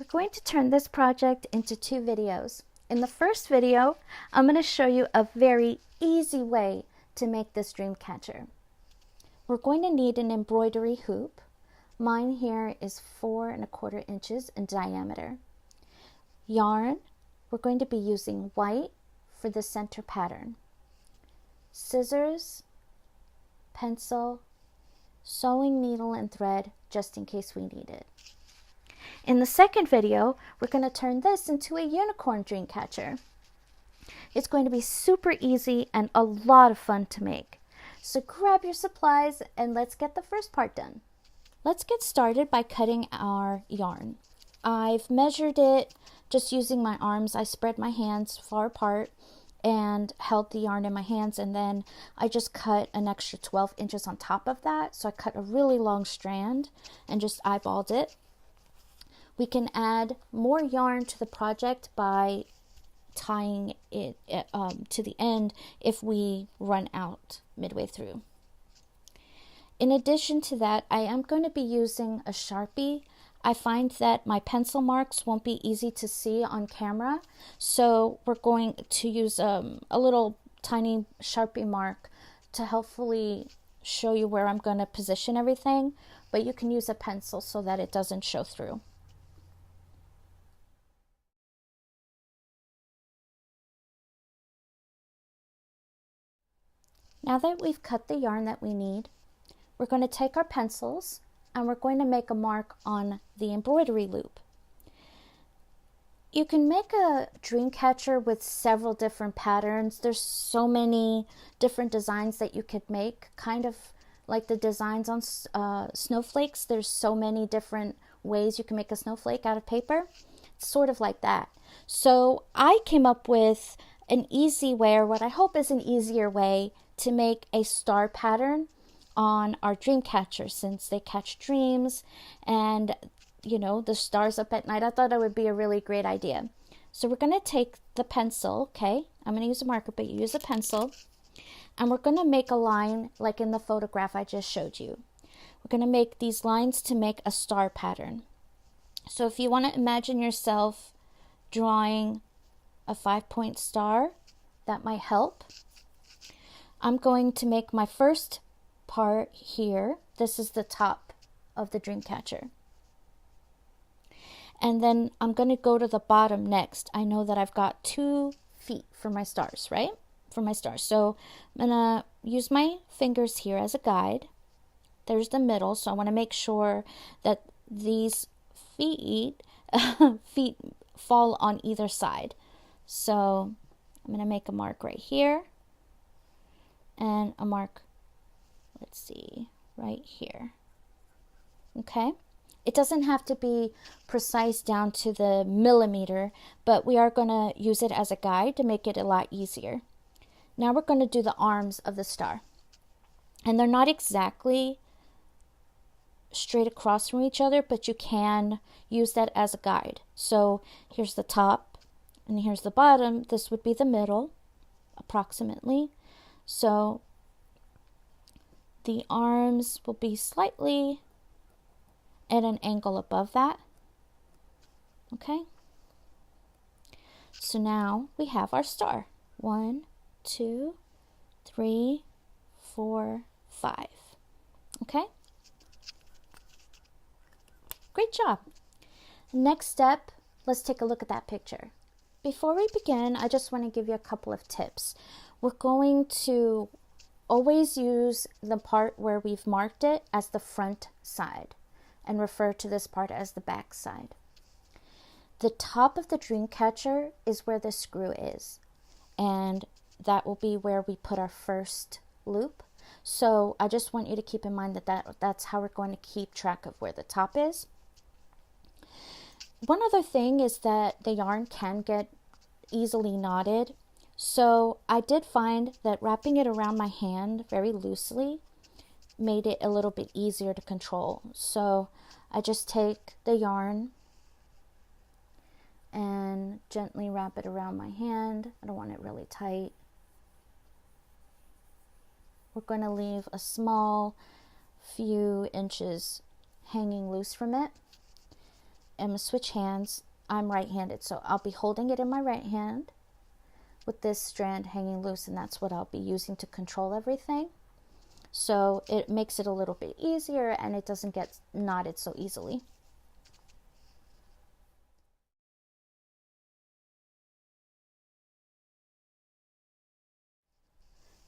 We're going to turn this project into two videos. In the first video, I'm going to show you a very easy way to make this dream catcher. We're going to need an embroidery hoop. Mine here is 4¼ inches in diameter. Yarn, we're going to be using white for the center pattern. Scissors, pencil, sewing needle and thread just in case we need it. In the second video, we're going to turn this into a unicorn dream catcher. It's going to be super easy and a lot of fun to make. So grab your supplies and let's get the first part done. Let's get started by cutting our yarn. I've measured it just using my arms. I spread my hands far apart and held the yarn in my hands, and then I just cut an extra 12 inches on top of that. So I cut a really long strand and just eyeballed it. We can add more yarn to the project by tying it to the end if we run out midway through. In addition to that, I am going to be using a Sharpie. I find that my pencil marks won't be easy to see on camera, so we're going to use a little tiny Sharpie mark to helpfully show you where I'm going to position everything, but you can use a pencil so that it doesn't show through. Now that we've cut the yarn that we need, we're going to take our pencils and we're going to make a mark on the embroidery loop. You can make a dream catcher with several different patterns. There's so many different designs that you could make, kind of like the designs on snowflakes. There's so many different ways you can make a snowflake out of paper. It's sort of like that. So I came up with an easy way, or what I hope is an easier way, to make a star pattern on our dream catcher, since they catch dreams and the stars up at night. I thought it would be a really great idea. So we're going to take the pencil, okay? I'm going to use a marker, but you use a pencil, and we're going to make a line like in the photograph I just showed you. We're going to make these lines to make a star pattern. So if you want to imagine yourself drawing a 5-point star, that might help. I'm going to make my first part here. This is the top of the dream catcher. And then I'm going to go to the bottom next. I know that I've got 2 feet for my stars, right? For my stars. So I'm going to use my fingers here as a guide. There's the middle. So I want to make sure that these feet fall on either side. So I'm going to make a mark right here and a mark, let's see, right here. Okay. It doesn't have to be precise down to the millimeter, but we are going to use it as a guide to make it a lot easier. Now we're going to do the arms of the star. And they're not exactly straight across from each other, but you can use that as a guide. So here's the top and here's the bottom. This would be the middle, approximately. So the arms will be slightly at an angle above that. Okay. So now we have our star. 1, 2, 3, 4, 5. Okay. Great job. Next step, let's take a look at that picture. Before we begin, I just want to give you a couple of tips. We're going to always use the part where we've marked it as the front side and refer to this part as the back side. The top of the dream catcher is where the screw is, and that will be where we put our first loop. So I just want you to keep in mind that that's how we're going to keep track of where the top is. One other thing is that the yarn can get easily knotted. So I did find that wrapping it around my hand very loosely made it a little bit easier to control. So I just take the yarn and gently wrap it around my hand. I don't want it really tight. We're going to leave a small few inches hanging loose from it. am switch hands. I'm right-handed, so I'll be holding it in my right hand with this strand hanging loose, and that's what I'll be using to control everything. So it makes it a little bit easier and it doesn't get knotted so easily.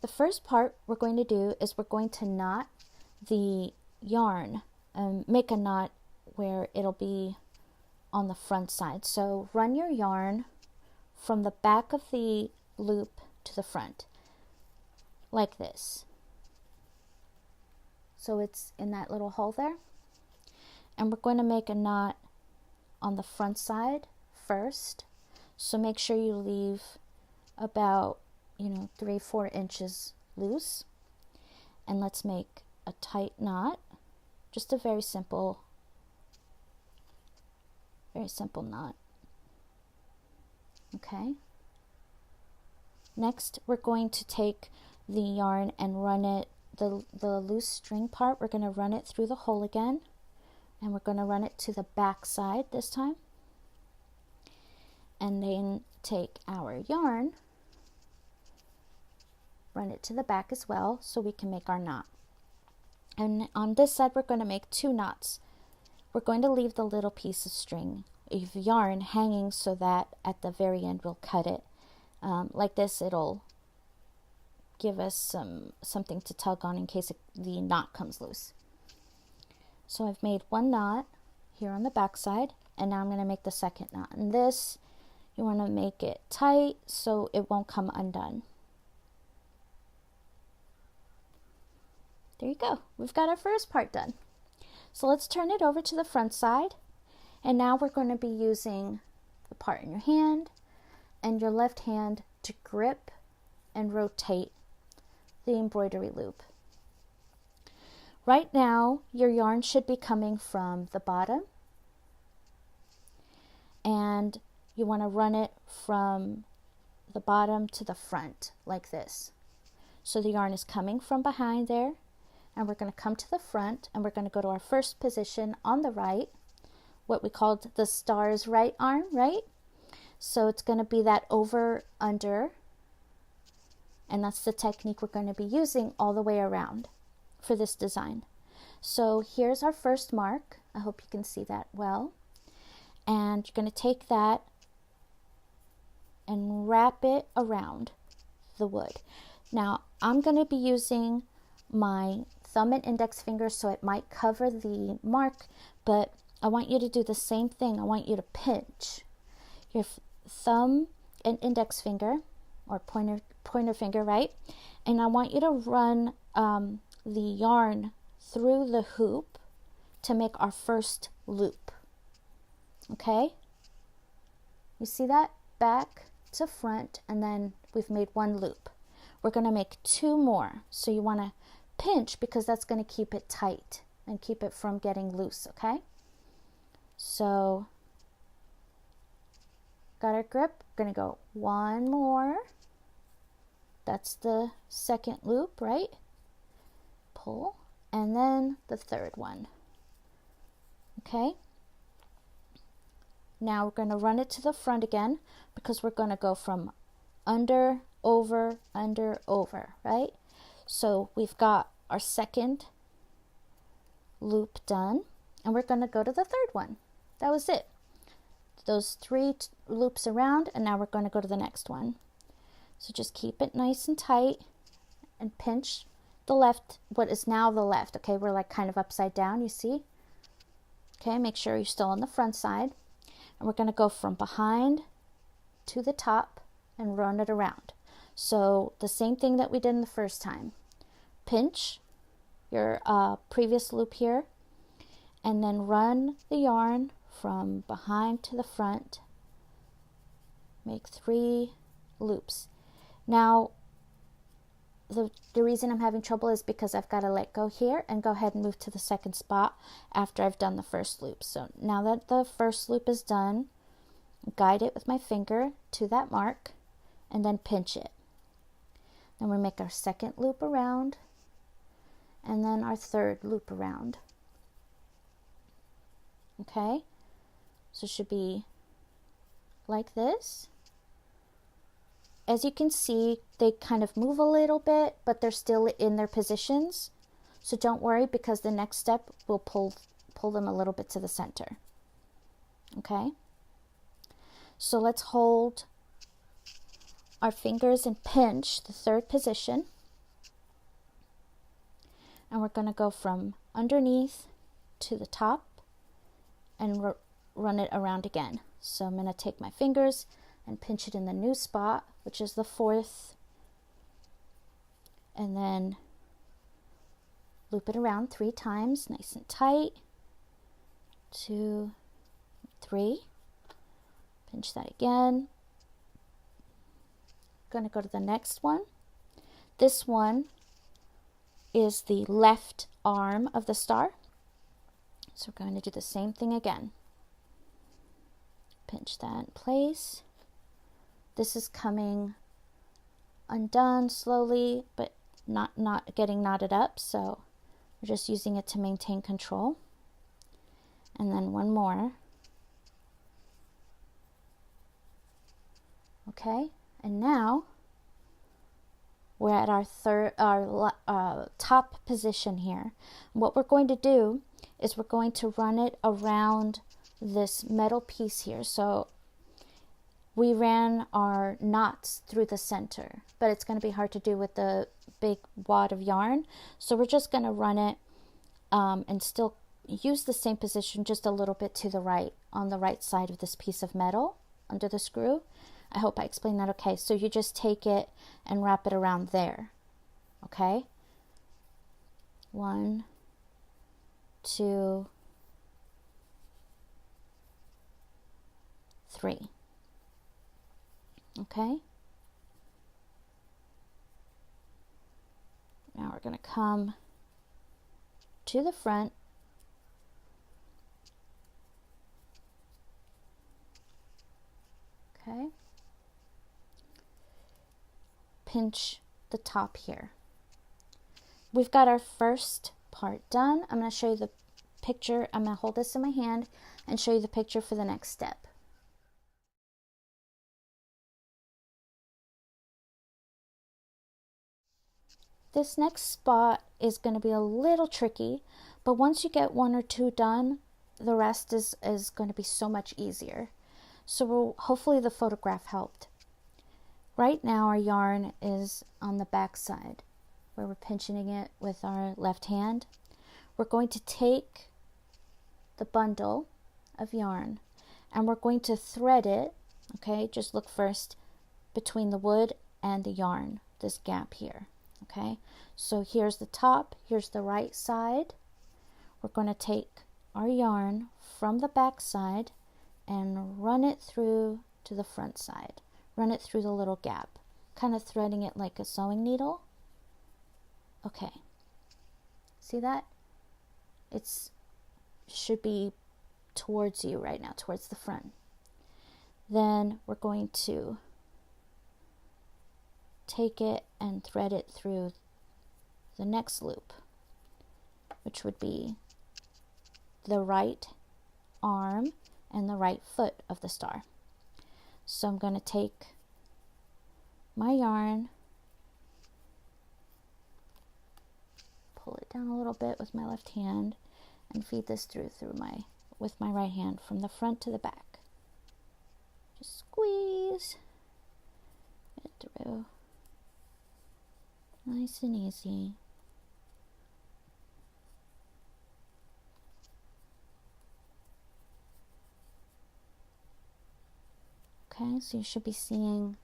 The first part we're going to do is we're going to knot the yarn and make a knot where it'll be on the front side. So run your yarn from the back of the loop to the front, like this. So it's in that little hole there. And we're going to make a knot on the front side first. So make sure you leave about, 3-4 inches loose. And let's make a tight knot. Just a very simple knot. Okay. Next, we're going to take the yarn and run it, the loose string part, we're going to run it through the hole again, and we're going to run it to the back side this time. And then take our yarn, run it to the back as well so we can make our knot. And on this side, we're going to make 2 knots. We're going to leave the little piece of string of yarn hanging so that at the very end we'll cut it. Like this, it'll give us something to tug on in case the knot comes loose. So I've made 1 knot here on the back side, and now I'm going to make the second knot. And this, you want to make it tight so it won't come undone. There you go. We've got our first part done. So let's turn it over to the front side. And now we're going to be using the part in your hand and your left hand to grip and rotate the embroidery loop. Right now, your yarn should be coming from the bottom, and you want to run it from the bottom to the front like this. So the yarn is coming from behind there, and we're going to come to the front, and we're going to go to our first position on the right, what we called the star's right arm, right? So it's going to be that over, under, and that's the technique we're going to be using all the way around for this design. So here's our first mark. I hope you can see that well. And you're going to take that and wrap it around the wood. Now I'm going to be using my thumb and index finger, so it might cover the mark, but I want you to do the same thing. I want you to pinch your thumb and index finger, or pointer finger, right? And I want you to run the yarn through the hoop to make our first loop. Okay? You see that? Back to front, and then we've made 1 loop. We're going to make 2 more. So you want to pinch because that's going to keep it tight and keep it from getting loose, okay? So, got our grip. We're going to go 1 more. That's the second loop, right? Pull, and then the third one. Okay? Now we're going to run it to the front again because we're going to go from under, over, right? So we've got our second loop done, and we're going to go to the third one. That was it. Those 3 loops around, and now we're going to go to the next one. So just keep it nice and tight and pinch the left, what is now the left. Okay, we're like kind of upside down, you see? Okay, make sure you're still on the front side. And we're going to go from behind to the top and run it around. So the same thing that we did in the first time. Pinch your previous loop here, and then run the yarn from behind to the front. Make 3 loops. Now, the reason I'm having trouble is because I've got to let go here and go ahead and move to the second spot after I've done the first loop. So now that the first loop is done, guide it with my finger to that mark and then pinch it. Then we make our second loop around and then our third loop around. Okay? So it should be like this. As you can see, they kind of move a little bit, but they're still in their positions. So don't worry, because the next step will pull them a little bit to the center. Okay? So let's hold our fingers and pinch the third position. And we're going to go from underneath to the top and run it around again. So I'm going to take my fingers and pinch it in the new spot, which is the fourth, and then loop it around 3 times, nice and tight. 2, 3. Pinch that again. Going to go to the next one. This one is the left arm of the star. So we're going to do the same thing again. Pinch that in place. This is coming undone slowly, but not getting knotted up, so we're just using it to maintain control. And then one more. Okay, and now we're at our top position here. What we're going to do is we're going to run it around this metal piece here. So we ran our knots through the center, but it's going to be hard to do with the big wad of yarn. So we're just going to run it and still use the same position, just a little bit to the right, on the right side of this piece of metal under the screw. I hope I explained that okay. So you just take it and wrap it around there. Okay? 1, 2, 3. Okay? Now we're going to come to the front. Okay? Pinch the top here. We've got our first part done. I'm going to show you the picture. I'm going to hold this in my hand and show you the picture for the next step. This next spot is going to be a little tricky, but once you get 1 or 2 done, the rest is going to be so much easier. So hopefully the photograph helped. Right now our yarn is on the back side where we're pinching it with our left hand. We're going to take the bundle of yarn and we're going to thread it. Okay, just look first between the wood and the yarn, this gap here. Okay, so here's the top, here's the right side. We're going to take our yarn from the back side and run it through to the front side. Run it through the little gap, kind of threading it like a sewing needle. Okay, see that? It should be towards you right now, towards the front. Then we're going to take it and thread it through the next loop, which would be the right arm and the right foot of the star. So I'm going to take my yarn, pull it down a little bit with my left hand, and feed this with my right hand from the front to the back. Just squeeze it through. Nice and easy. Okay, so you should be seeing,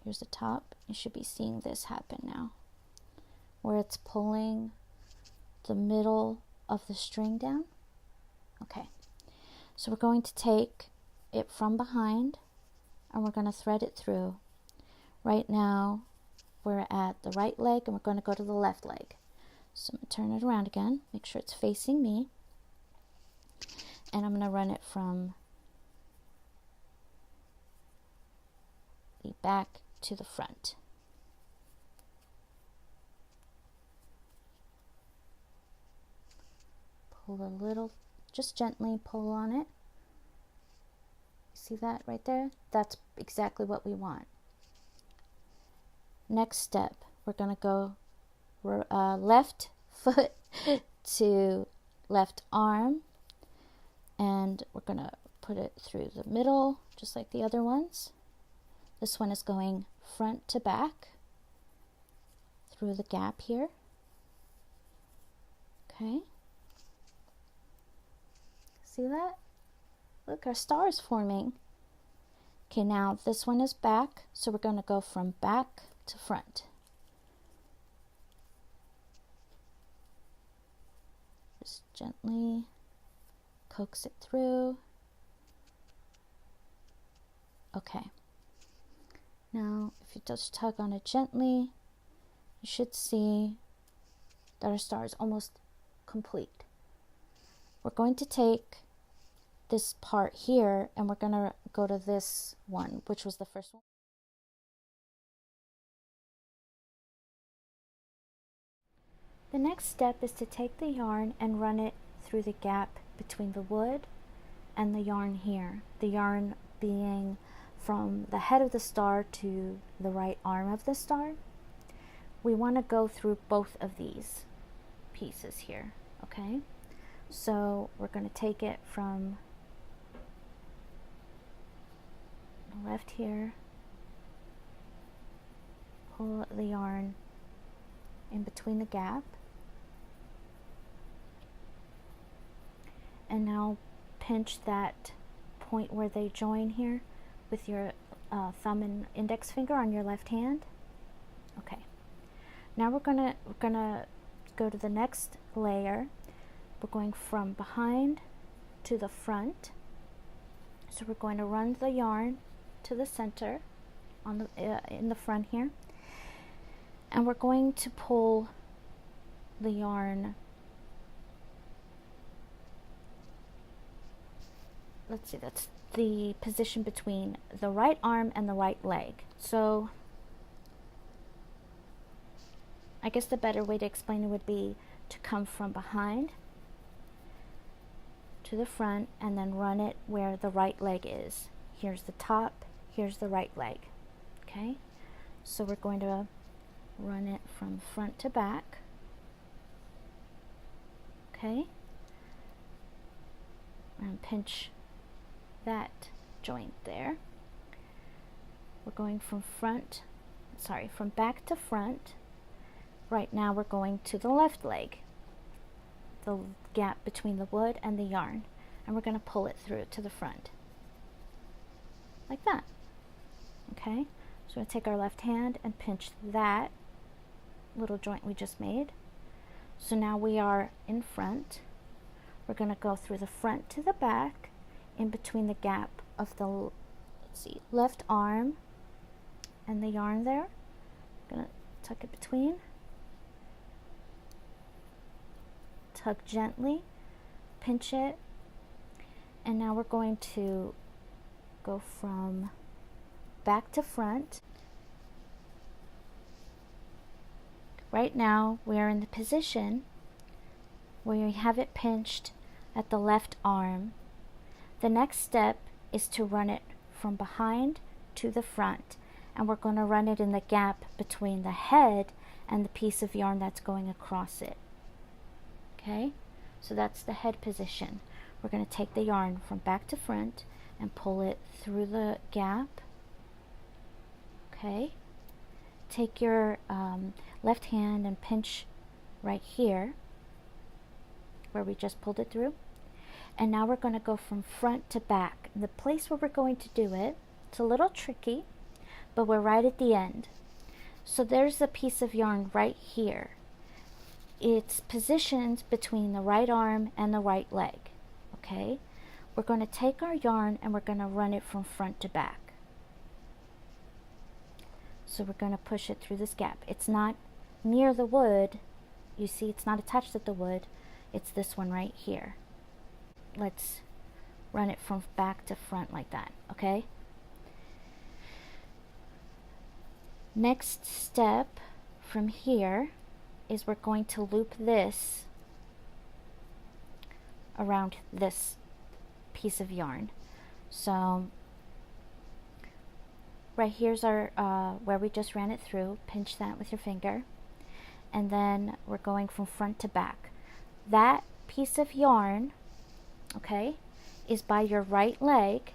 here's the top, you should be seeing this happen now, where it's pulling the middle of the string down. Okay, so we're going to take it from behind and we're going to thread it through. Right now we're at the right leg and we're going to go to the left leg. So I'm going to turn it around again, make sure it's facing me, and I'm going to run it from the back to the front. Pull a little just gently pull on it. See that right there? That's exactly what we want. Next step, we're going to go left foot to left arm, and we're going to put it through the middle just like the other ones. This one is going front to back through the gap here. Okay. See that? Look, our star is forming. Okay, now this one is back, so we're going to go from back to front. Just gently coax it through. Okay. Now, if you just tug on it gently, you should see that our star is almost complete. We're going to take this part here and we're going to go to this one, which was the first one. The next step is to take the yarn and run it through the gap between the wood and the yarn here. The yarn being from the head of the star to the right arm of the star. We want to go through both of these pieces here, okay? So we're going to take it from the left here, pull the yarn in between the gap, and now pinch that point where they join here with your thumb and index finger on your left hand. Okay. Now we're gonna go to the next layer. We're going from behind to the front. So we're going to run the yarn to the center on the in the front here, and we're going to pull the yarn. Let's see, that's the position between the right arm and the right leg. So I guess the better way to explain it would be to come from behind to the front and then run it where the right leg is. Here's the top, here's the right leg. Okay, so we're going to run it from front to back. Okay, and pinch that joint there. We're going from back to front. Right now we're going to the left leg, the gap between the wood and the yarn, and we're going to pull it through to the front like that. Okay, so we're going to take our left hand and pinch that little joint we just made. So now we are in front. We're going to go through the front to the back, in between the gap of the, let's see, left arm and the yarn there. I'm going to tuck it between. Tug gently, pinch it, and now we're going to go from back to front. Right now we are in the position where you have it pinched at the left arm. The next step is to run it from behind to the front, and we're going to run it in the gap between the head and the piece of yarn that's going across it. Okay, so that's the head position. We're going to take the yarn from back to front and pull it through the gap. Okay, take your left hand and pinch right here where we just pulled it through. And now we're going to go from front to back. The place where we're going to do it, it's a little tricky, but we're right at the end. So there's a piece of yarn right here. It's positioned between the right arm and the right leg. Okay, we're going to take our yarn and we're going to run it from front to back. So we're going to push it through this gap. It's not near the wood. You see, it's not attached to the wood. It's this one right here. Let's run it from back to front like that. Okay, next step from here is we're going to loop this around this piece of yarn. So right here's our where we just ran it through. Pinch that with your finger, and then we're going from front to back. That piece of yarn, okay, is by your right leg.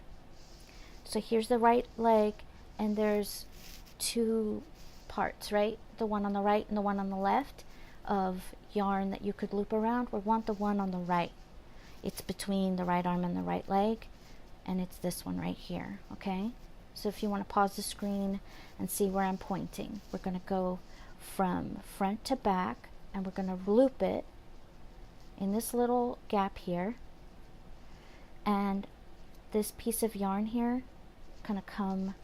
So here's the right leg, and there's two parts, right? The one on the right and the one on the left of yarn that you could loop around. We want the one on the right. It's between the right arm and the right leg, and it's this one right here, okay? So if you want to pause the screen and see where I'm pointing, we're going to go from front to back, and we're going to loop it in this little gap here, and this piece of yarn here going to come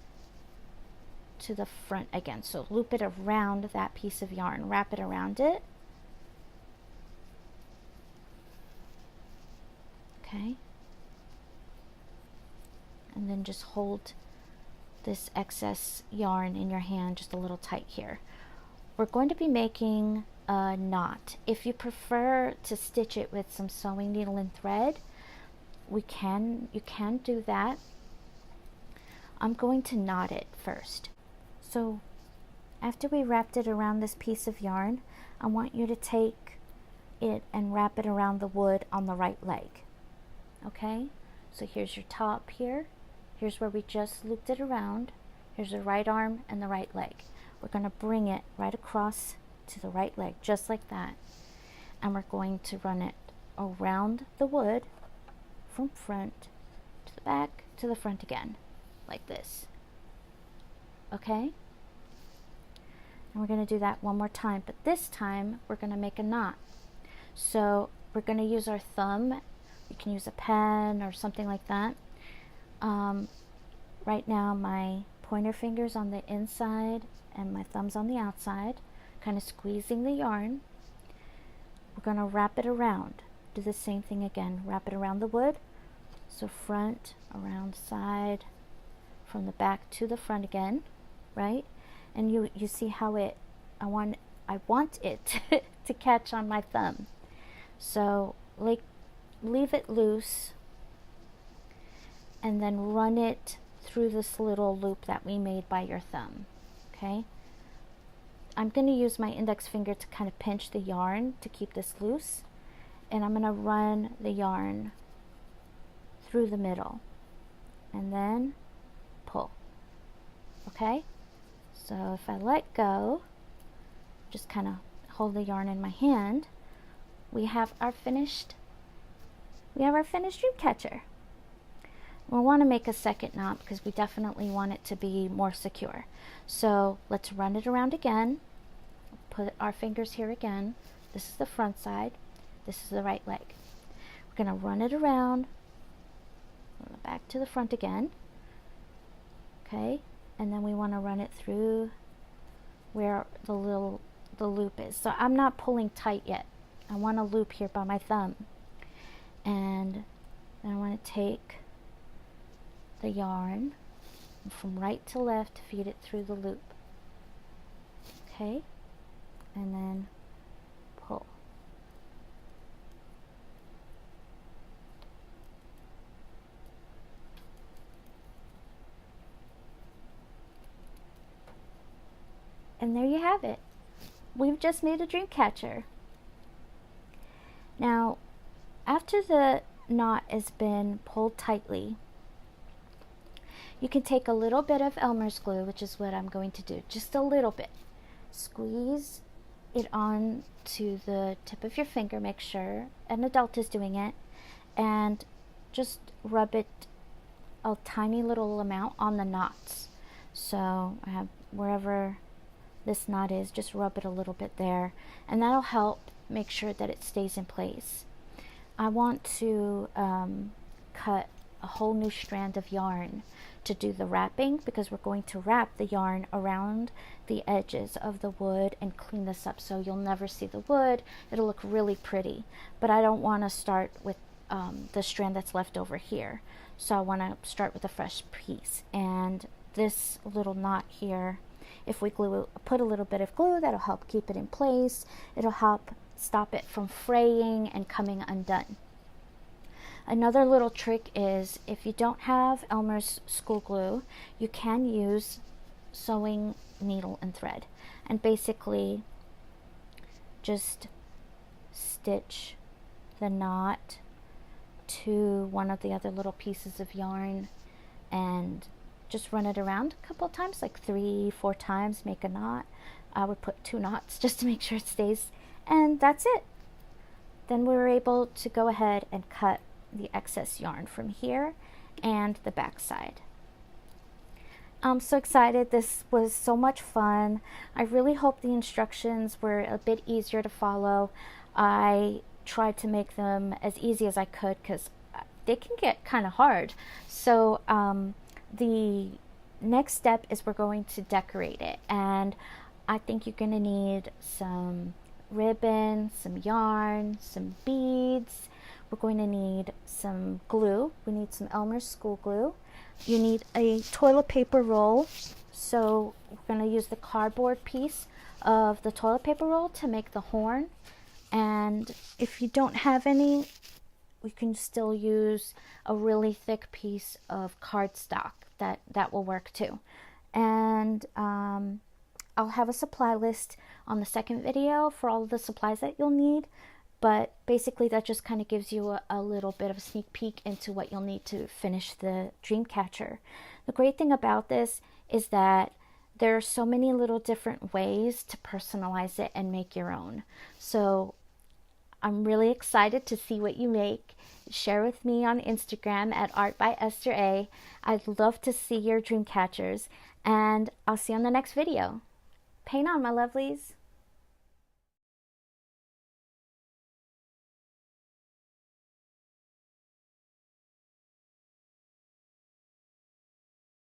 to the front again. So loop it around that piece of yarn, wrap it around it, okay, and then just hold this excess yarn in your hand just a little tight here. We're going to be making a knot. If you prefer to stitch it with some sewing needle and thread, you can do that. I'm going to knot it first. So after we wrapped it around this piece of yarn, I want you to take it and wrap it around the wood on the right leg. Okay, so here's your top here. Here's where we just looped it around. Here's the right arm and the right leg. We're going to bring it right across to the right leg, just like that. And we're going to run it around the wood from front to the back to the front again, like this. Okay? And we're going to do that one more time, but this time we're going to make a knot. So we're going to use our thumb. You can use a pen or something like that. Right now my pointer finger's on the inside and my thumb's on the outside, kind of squeezing the yarn. We're going to wrap it around. Do the same thing again. Wrap it around the wood. So front, around side, from the back to the front again, right? And you see how I want it to catch on my thumb. So like leave it loose and then run it through this little loop that we made by your thumb. Okay, I'm going to use my index finger to kind of pinch the yarn to keep this loose, and I'm going to run the yarn through the middle and then pull. Okay, so if I let go, just kind of hold the yarn in my hand, we have our finished Dreamcatcher. We'll want to make a second knot because we definitely want it to be more secure. So let's run it around again. Put our fingers here again. This is the front side. This is the right leg. We're going to run it around, back to the front again. Okay, and then we want to run it through where the loop is. So I'm not pulling tight yet. I want a loop here by my thumb. And then I want to take the yarn and from right to left feed it through the loop. Okay, and then pull. And there you have it. We've just made a Dreamcatcher. Now, after the knot has been pulled tightly, you can take a little bit of Elmer's glue, which is what I'm going to do, just a little bit. Squeeze it on to the tip of your finger, make sure an adult is doing it, and just rub it a tiny little amount on the knots. So I have wherever this knot is, just rub it a little bit there, and that'll help make sure that it stays in place. I want to cut a whole new strand of yarn to do the wrapping, because we're going to wrap the yarn around the edges of the wood and clean this up so you'll never see the wood. It'll look really pretty, but I don't want to start with the strand that's left over here, so I want to start with a fresh piece. And this little knot here, if we put a little bit of glue, that'll help keep it in place. It'll help stop it from fraying and coming undone. Another little trick is if you don't have Elmer's school glue, you can use sewing needle and thread, and basically just stitch the knot to one of the other little pieces of yarn and just run it around a couple of times, like 3-4 times, make a knot. I would put 2 knots just to make sure it stays, and that's it. Then we were able to go ahead and cut the excess yarn from here and the back side. I'm so excited. This was so much fun. I really hope the instructions were a bit easier to follow. I tried to make them as easy as I could because they can get kind of hard. So the next step is we're going to decorate it, and I think you're going to need some ribbon, some yarn, some beads. We're going to need some glue. We need some Elmer's school glue. You need a toilet paper roll. So we're going to use the cardboard piece of the toilet paper roll to make the horn. And if you don't have any, we can still use a really thick piece of cardstock. That will work too. And I'll have a supply list on the second video for all of the supplies that you'll need. But basically that just kind of gives you a little bit of a sneak peek into what you'll need to finish the Dreamcatcher. The great thing about this is that there are so many little different ways to personalize it and make your own. So I'm really excited to see what you make. Share with me on Instagram at @ArtByEstherA. I'd love to see your Dreamcatchers, and I'll see you on the next video. Paint on, my lovelies.